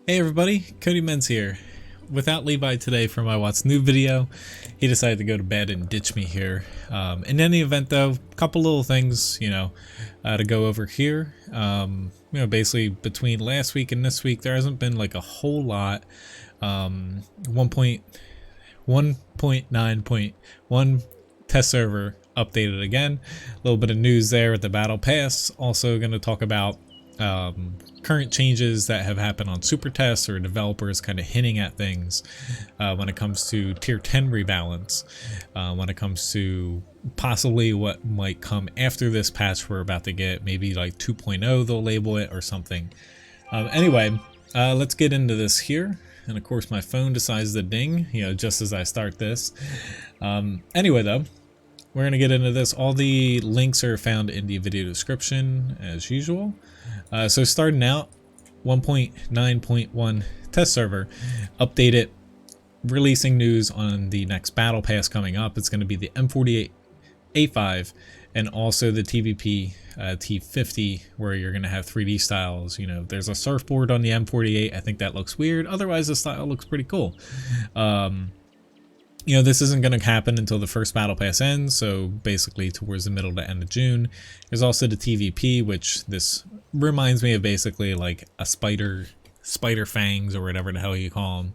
Hey everybody, Cody Menz here. Without Levi today for my Wot's new video, he decided to go to bed and ditch me here. In any event though, a couple little things, to go over here. Basically between last week and this week, there hasn't been like a whole lot. 1.9.1 test server updated again. A little bit of news there at the Battle Pass. Also going to talk about current changes that have happened on super tests or developers kind of hinting at things when it comes to tier 10 rebalance, when it comes to possibly what might come after this patch we're about to get, maybe like 2.0 they'll label it or something. Anyway, let's get into this here. And of course my phone decides to ding, just as I start this. Anyway though, we're going to get into this. All the links are found in the video description as usual. So starting out, 1.9.1 test server updated, releasing news on the next battle pass coming up. It's going to be the M48A5 and also the TVP T50, where you're going to have 3D styles. There's a surfboard on the M48. I think that looks weird. Otherwise, the style looks pretty cool. This isn't going to happen until the first battle pass ends, so basically towards the middle to end of June. There's also the TVP, which this reminds me of basically like a spider fangs or whatever the hell you call them.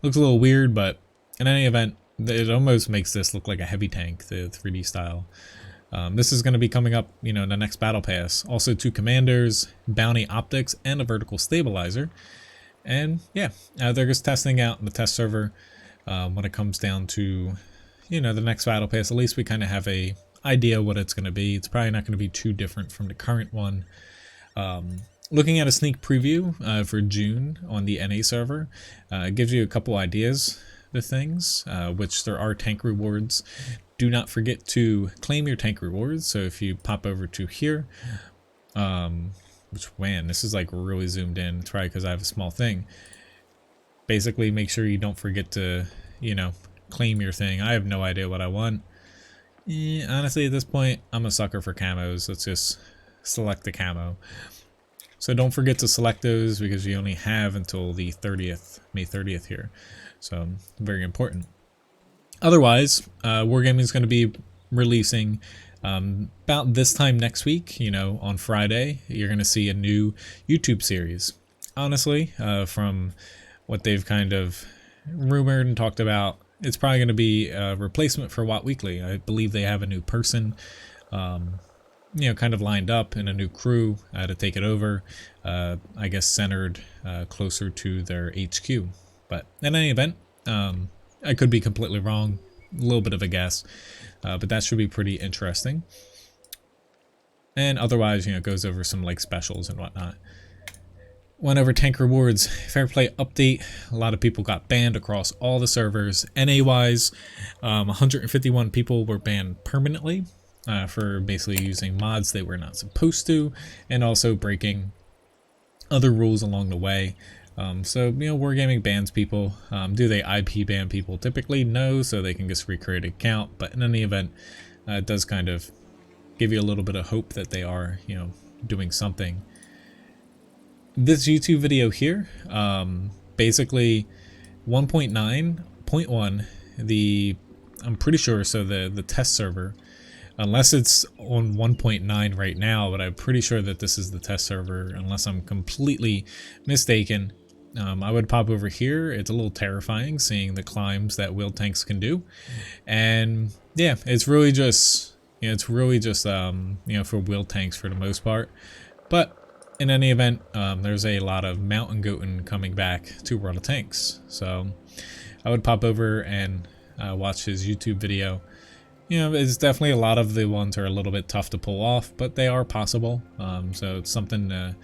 Looks a little weird, but in any event, it almost makes this look like a heavy tank, the 3D style. This is going to be coming up, in the next battle pass. Also 2 commanders, bounty optics, and a vertical stabilizer. And yeah, they're just testing out in the test server. When it comes down to, the next battle pass, at least we kind of have a idea what it's going to be. It's probably not going to be too different from the current one. Looking at a sneak preview for June on the NA server, it gives you a couple ideas of things, which there are tank rewards. Do not forget to claim your tank rewards. So if you pop over to here, which, man, this is like really zoomed in. It's probably because I have a small thing. Basically, make sure you don't forget to, claim your thing. I have no idea what I want. Honestly, at this point, I'm a sucker for camos. Let's just select the camo. So don't forget to select those because you only have until the 30th, May 30th here. So very important. Otherwise, Wargaming is going to be releasing about this time next week, on Friday. You're going to see a new YouTube series. Honestly, from what they've kind of rumored and talked about, it's probably going to be a replacement for Wot Weekly. I believe they have a new person, kind of lined up, and a new crew to take it over. I guess centered closer to their HQ. But in any event, I could be completely wrong. A little bit of a guess, but that should be pretty interesting. And otherwise, it goes over some like specials and whatnot. Went over tank rewards, fair play update. A lot of people got banned across all the servers. NA wise, 151 people were banned permanently for basically using mods they were not supposed to, and also breaking other rules along the way. So Wargaming bans people. Do they IP ban people? Typically no, so they can just recreate an account. But in any event, it does kind of give you a little bit of hope that they are, doing something. This YouTube video here, basically 1.9.1, I'm pretty sure, so the test server, unless it's on 1.9 right now, but I'm pretty sure that this is the test server, unless I'm completely mistaken. I would pop over here. It's a little terrifying seeing the climbs that wheel tanks can do. And yeah, it's really just, for wheel tanks for the most part. But in any event, there's a lot of mountain goating coming back to World of Tanks. So I would pop over and watch his YouTube video. It's definitely a lot of the ones are a little bit tough to pull off, but they are possible. So it's something to,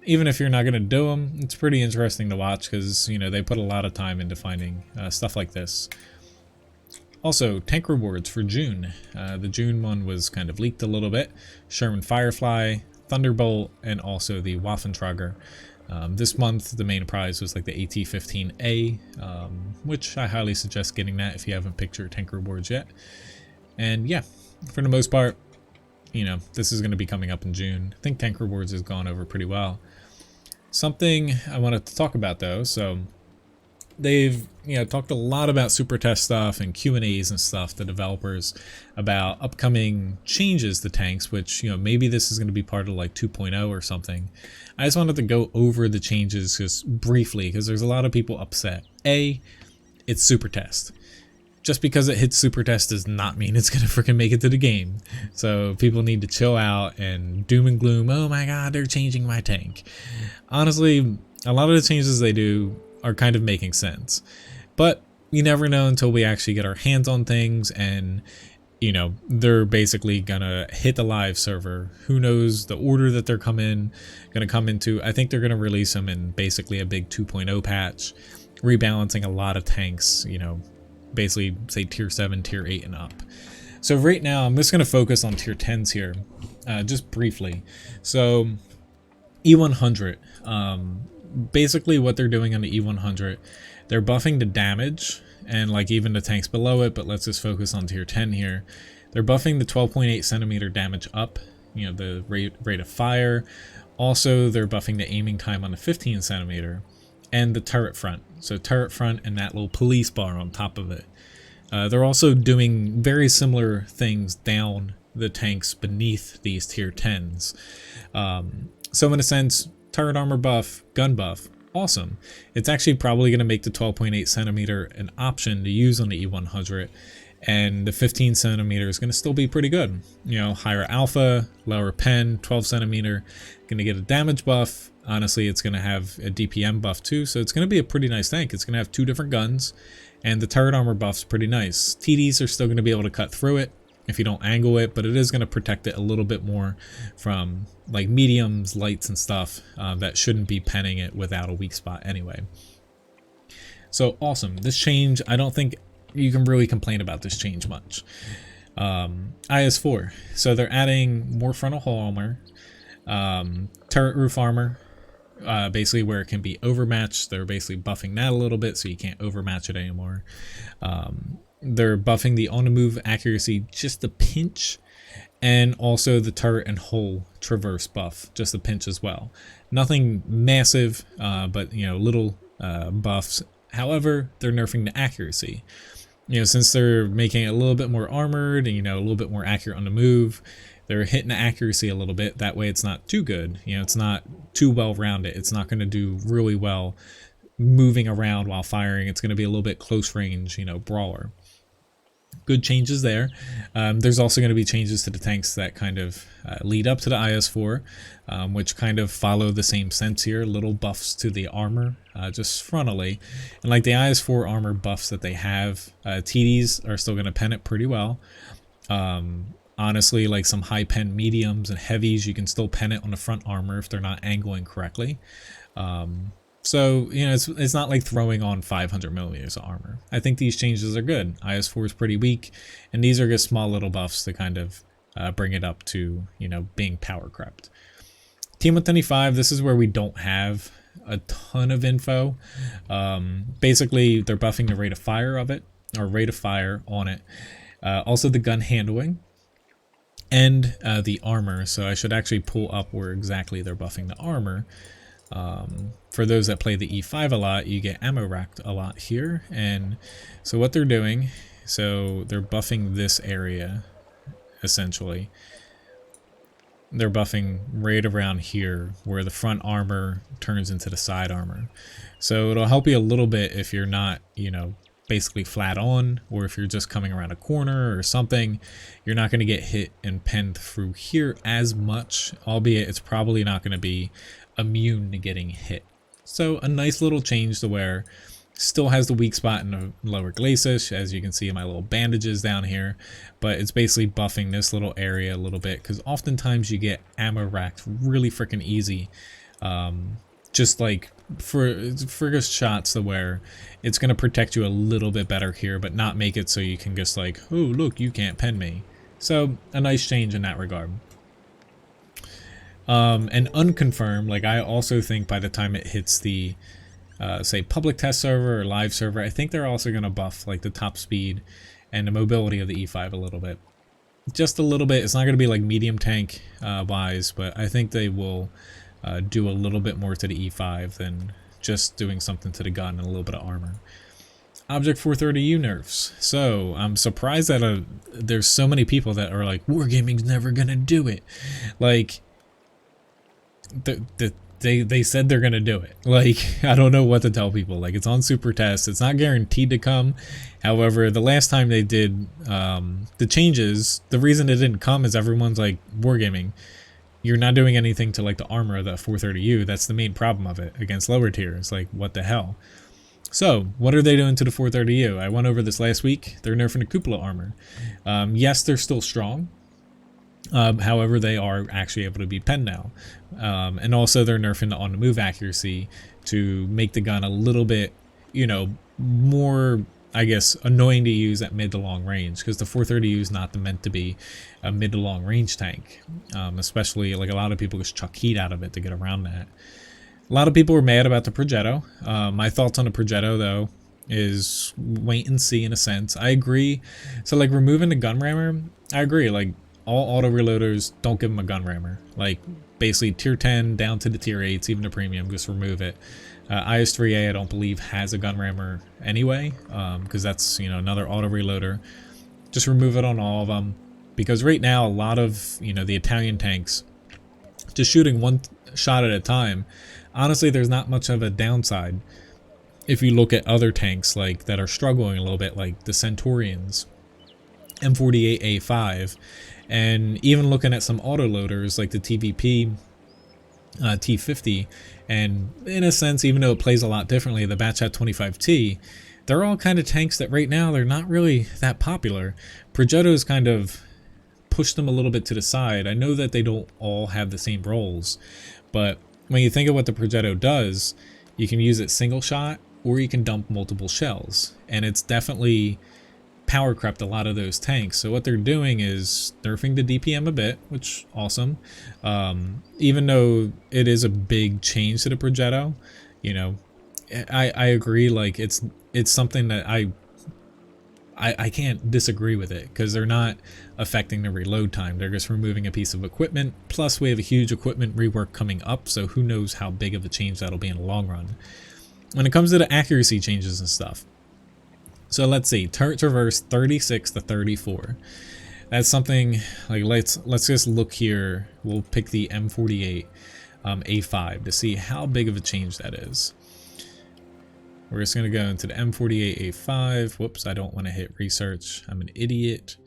even if you're not going to do them, it's pretty interesting to watch because, they put a lot of time into finding stuff like this. Also, tank rewards for June. The June one was kind of leaked a little bit. Sherman Firefly, Thunderbolt, and also the Waffentrager. This month, the main prize was like the AT-15A, which I highly suggest getting that if you haven't picked your tank rewards yet. And yeah, for the most part, this is going to be coming up in June. I think tank rewards has gone over pretty well. Something I wanted to talk about though, so they've talked a lot about super test stuff and Q&As and stuff, the developers, about upcoming changes to tanks, which maybe this is going to be part of like 2.0 or something. I just wanted to go over the changes just briefly because there's a lot of people upset. It's super test. Just because it hits super test does not mean it's gonna freaking make it to the game. So people need to chill out and doom and gloom. Oh my god, they're changing my tank. Honestly, a lot of the changes they do are kind of making sense, but you never know until we actually get our hands on things, and they're basically gonna hit the live server. Who knows the order that they're gonna come into. I think they're gonna release them in basically a big 2.0 patch, rebalancing a lot of tanks, basically say tier 7, tier 8 and up. So right now I'm just going to focus on tier 10s here, just briefly. So E100, basically what they're doing on the E100, they're buffing the damage and like even the tanks below it, but let's just focus on tier 10 here. They're buffing the 12.8 centimeter damage up, the rate of fire. Also, they're buffing the aiming time on the 15 centimeter. And the turret front. So turret front and that little police bar on top of it. They're also doing very similar things down the tanks beneath these tier 10s. So in a sense, turret armor buff, gun buff, awesome. It's actually probably going to make the 12.8 centimeter an option to use on the E100. And the 15 centimeter is going to still be pretty good. Higher alpha, lower pen, 12 centimeter, going to get a damage buff. Honestly, it's going to have a DPM buff too, so it's going to be a pretty nice tank. It's going to have 2 different guns, and the turret armor buff's pretty nice. TDs are still going to be able to cut through it if you don't angle it, but it is going to protect it a little bit more from like mediums, lights, and stuff that shouldn't be penning it without a weak spot anyway. So awesome. This change, I don't think you can really complain about this change much. IS4, so they're adding more frontal hull armor, turret roof armor, basically where it can be overmatched. They're basically buffing that a little bit so you can't overmatch it anymore. They're buffing the on the move accuracy just a pinch, and also the turret and hull traverse buff just a pinch as well. Nothing massive, but little buffs. However, they're nerfing the accuracy. Since they're making it a little bit more armored and a little bit more accurate on the move, they're hitting the accuracy a little bit. That way it's not too good. It's not too well rounded. It's not going to do really well moving around while firing. It's going to be a little bit close range, brawler. Good changes there. There's also going to be changes to the tanks that kind of lead up to the IS4, which kind of follow the same sense here. Little buffs to the armor, just frontally. And like the IS4 armor buffs that they have, TDs are still going to pen it pretty well. Honestly, like some high pen mediums and heavies, you can still pen it on the front armor if they're not angling correctly. So, it's not like throwing on 500 millimeters of armor. I think these changes are good. IS4 is pretty weak, and these are just small little buffs to kind of bring it up to, being power crept. Team 125, this is where we don't have a ton of info. Basically, they're buffing the rate of fire of it, or rate of fire on it. Also the gun handling, and the armor. So I should actually pull up where exactly they're buffing the armor. For those that play the E5 a lot, you get ammo racked a lot here. And so what they're doing, so they're buffing this area, essentially. They're buffing right around here where the front armor turns into the side armor. So it'll help you a little bit if you're not, basically flat on, or if you're just coming around a corner or something. You're not going to get hit and penned through here as much, albeit it's probably not going to be immune to getting hit. So a nice little change to where still has the weak spot in the lower glacis, as you can see in my little bandages down here, but it's basically buffing this little area a little bit, because oftentimes you get ammo racked really freaking easy, just like for shots to where it's going to protect you a little bit better here, but not make it so you can just like, oh look, you can't pen me. So a nice change in that regard. And unconfirmed, like I also think by the time it hits the say public test server or live server, I think they're also going to buff like the top speed and the mobility of the E5 a little bit. Just a little bit. It's not going to be like medium tank wise, but I think they will do a little bit more to the E5 than just doing something to the gun and a little bit of armor. Object 430U nerfs. So I'm surprised that there's so many people that are like, wargaming's never gonna do it. Like, they said they're gonna do it. Like, I don't know what to tell people. Like, it's on super test. It's not guaranteed to come. However, the last time they did the changes, the reason it didn't come is everyone's like, wargaming, you're not doing anything to like the armor of that 430U. That's the main problem of it against lower tiers. Like, what the hell? So, what are they doing to the 430U? I went over this last week. They're nerfing the cupola armor. Yes, they're still strong. However, they are actually able to be penned now. And also they're nerfing the on-the-move accuracy to make the gun a little bit, you know, more, I guess, annoying to use at mid to long range, because the 430U is not meant to be a mid to long range tank. Especially, like, a lot of people just chuck heat out of it to get around that. A lot of people were mad about the Progetto. My thoughts on the Progetto, though, is wait and see in a sense. I agree. So, like, removing the gun rammer, I agree. Like, all auto reloaders, don't give them a gun rammer. Like, basically tier 10 down to the tier 8s, even the premium, just remove it. IS-3A, I don't believe, has a gun rammer anyway, because that's, you know, another auto reloader. Just remove it on all of them, because right now a lot of, you know, the Italian tanks, just shooting one shot at a time, honestly, there's not much of a downside. If you look at other tanks like that are struggling a little bit, like the Centaurians, M48A5, and even looking at some autoloaders like the TVP T50, and in a sense, even though it plays a lot differently, the Batchat 25T, they're all kind of tanks that right now they're not really that popular. Progetto's kind of pushed them a little bit to the side. I know that they don't all have the same roles, but when you think of what the Progetto does, you can use it single shot or you can dump multiple shells, and it's definitely power crept a lot of those tanks. So what they're doing is nerfing the DPM a bit, which awesome. Even though it is a big change to the Progetto, you know, I agree. Like, it's something that I can't disagree with it, because they're not affecting the reload time. They're just removing a piece of equipment. Plus, we have a huge equipment rework coming up, so who knows how big of a change that'll be in the long run. When it comes to the accuracy changes and stuff, so let's see, turret traverse 36 to 34. That's something like, let's just look here. We'll pick the M48 A5 to see how big of a change that is. We're just going to go into the M48 A5. Whoops, I don't want to hit research. I'm an idiot.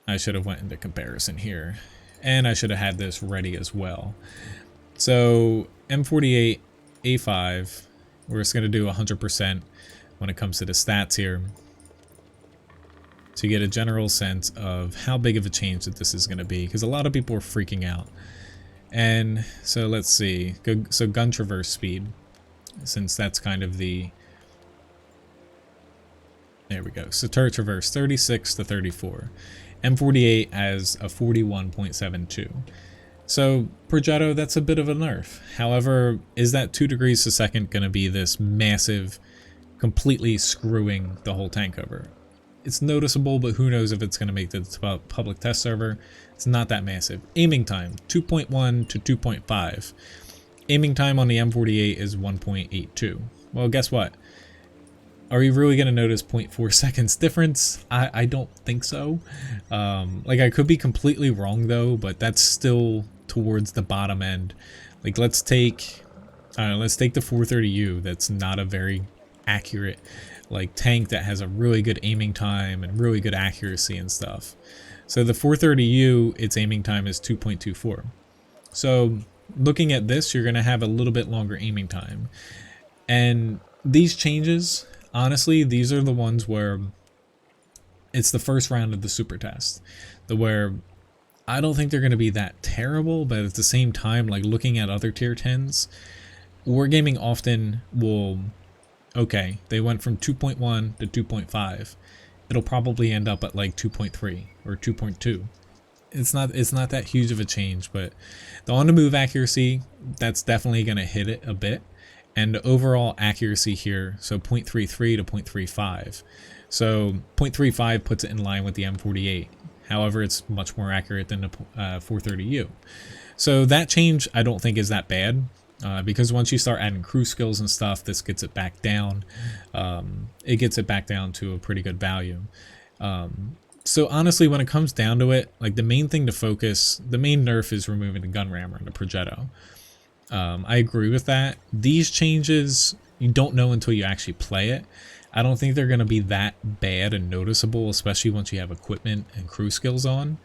I should have went into comparison here. And I should have had this ready as well. So M48 A5, we're just going to do 100% when it comes to the stats here, to get a general sense of how big of a change that this is going to be, because a lot of people are freaking out. And so let's see, so gun traverse speed, since that's kind of the, there we go. So turret traverse 36 to 34. M48 has a 41.72. So Progetto, that's a bit of a nerf. However, is that 2 degrees a second going to be this massive, completely screwing the whole tank over? It's noticeable, but who knows if it's going to make the public test server. It's not that massive. Aiming time 2.1 to 2.5. Aiming time on the M48 is 1.82. Well, guess what? Are you really going to notice 0.4 seconds difference? I don't think so. Like, I could be completely wrong though, but that's still towards the bottom end. Like, let's take the 430U. That's not a very accurate, like, tank that has a really good aiming time and really good accuracy and stuff. So the 430U, its aiming time is 2.24. So looking at this, you're going to have a little bit longer aiming time. And these changes, honestly, these are the ones where it's the first round of the super test, where I don't think they're going to be that terrible, but at the same time, like, looking at other tier 10s, wargaming often will, okay, they went from 2.1 to 2.5. It'll probably end up at like 2.3 or 2.2. It's not that huge of a change, but the on-the-move accuracy, that's definitely going to hit it a bit. And the overall accuracy here, so 0.33 to 0.35. So 0.35 puts it in line with the M48. However, it's much more accurate than the 430U. So that change I don't think is that bad, because once you start adding crew skills and stuff, this gets it back down. It gets it back down to a pretty good value. So honestly, when it comes down to it, like the main thing to focus, the main nerf is removing the gun rammer and the progetto. I agree with that. These changes, you don't know until you actually play it. I don't think they're going to be that bad and noticeable, especially once you have equipment and crew skills on.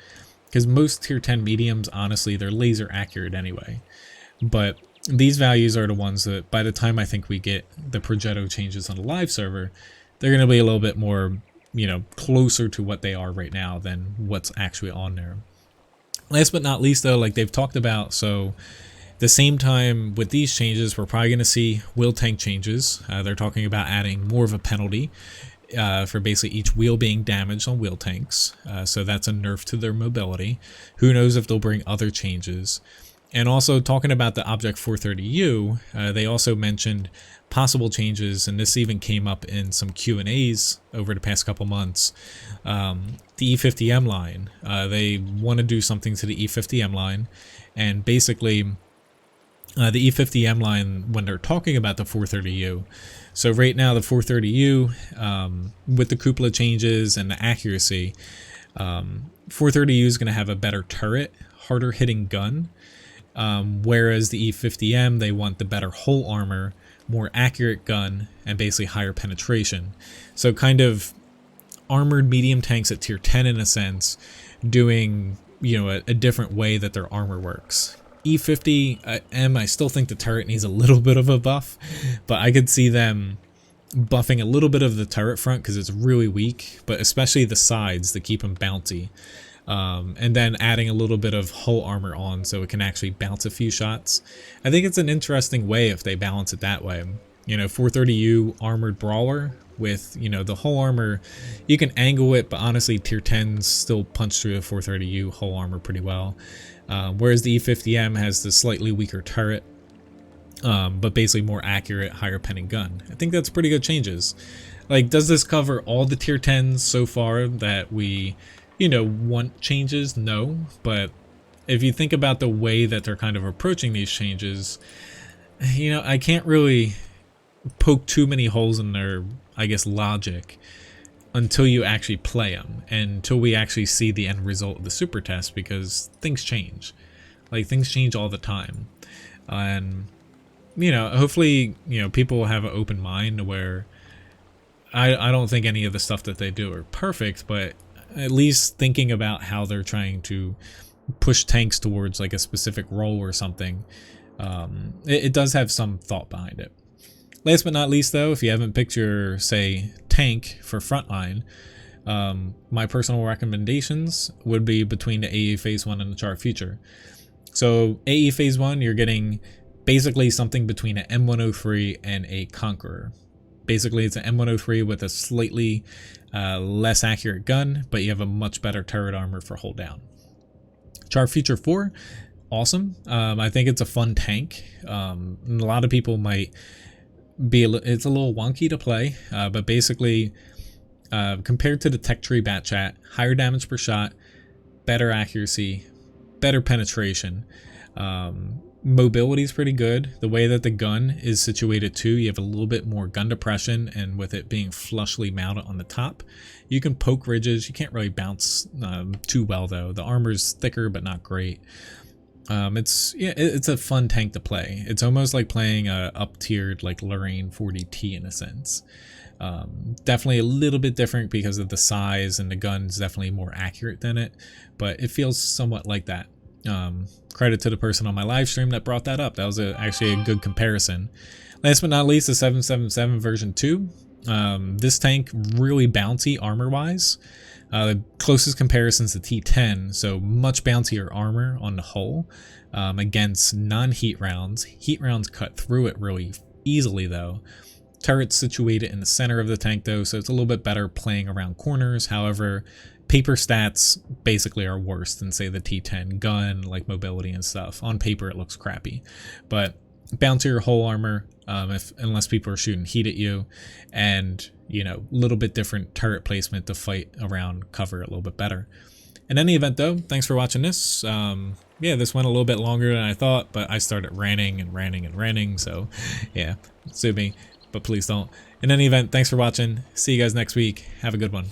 Because most tier 10 mediums, honestly, they're laser accurate anyway. But these values are the ones that by the time I think we get the progetto changes on the live server, they're going to be a little bit more, you know, closer to what they are right now than what's actually on there. Last but not least, though, like they've talked about, so the same time with these changes, we're probably going to see wheel tank changes. They're talking about adding more of a penalty for basically each wheel being damaged on wheel tanks. So that's a nerf to their mobility. Who knows if they'll bring other changes. And also talking about the Object 430U, they also mentioned possible changes, and this even came up in some Q&As over the past couple months. The E50M line, they want to do something to the E50M line, and basically the E50M line, when they're talking about the 430U, so right now the 430U, with the cupola changes and the accuracy, 430U is going to have a better turret, harder hitting gun, whereas the E50M, they want the better hull armor, more accurate gun, and basically higher penetration. So kind of armored medium tanks at tier 10 in a sense, doing, you know, a different way that their armor works. E50M, I still think the turret needs a little bit of a buff, but I could see them buffing a little bit of the turret front because it's really weak, but especially the sides to keep them bouncy. And then adding a little bit of hull armor on so it can actually bounce a few shots. I think it's an interesting way if they balance it that way. You know, 430U armored brawler with, you know, the hull armor, you can angle it, but honestly tier 10s still punch through the 430U hull armor pretty well. Whereas the E50M has the slightly weaker turret, but basically more accurate, higher penning gun. I think that's pretty good changes. Like, does this cover all the tier 10s so far that we, you know, want changes? No, but if you think about the way that they're kind of approaching these changes, you know, I can't really poke too many holes in their, I guess, logic until you actually play them and until we actually see the end result of the super test, because things change. Like, things change all the time. And, you know, hopefully, you know, people will have an open mind where I don't think any of the stuff that they do are perfect, but at least thinking about how they're trying to push tanks towards like a specific role or something, it does have some thought behind it. Last but not least, though, if you haven't picked your, say, tank for frontline, my personal recommendations would be between the AE Phase 1 and the Chart Future. So AE Phase 1, you're getting basically something between an M103 and a Conqueror. Basically, it's an M103 with a slightly less accurate gun, but you have a much better turret armor for hold down. Chart Future 4, awesome. I think it's a fun tank. And a lot of people might be it's a little wonky to play, but basically compared to the Tech Tree Bat Chat, higher damage per shot, better accuracy, better penetration, mobility is pretty good. The way that the gun is situated too, you have a little bit more gun depression, and with it being flushly mounted on the top, you can poke ridges. You can't really bounce too well though. The armor's thicker but not great. It's a fun tank to play. It's almost like playing a up-tiered like Lorraine 40T in a sense. Definitely a little bit different because of the size, and the gun's definitely more accurate than it, but it feels somewhat like that. Credit to the person on my live stream that brought that up. That was actually a good comparison. Last but not least, the 777 version 2. This tank really bouncy armor wise. The closest comparisons to T10, so much bouncier armor on the hull against non-heat rounds. Heat rounds cut through it really easily though. Turret's situated in the center of the tank though, so it's a little bit better playing around corners. However, paper stats basically are worse than, say, the T10 gun, like mobility and stuff. On paper it looks crappy, but bouncier hull armor, unless people are shooting heat at you, and, you know, a little bit different turret placement to fight around cover a little bit better. In any event though, thanks for watching this. yeah, this went a little bit longer than I thought, but I started ranting and ranting and ranting, so yeah, sue me, but please don't. In any event, thanks for watching. See you guys next week. Have a good one.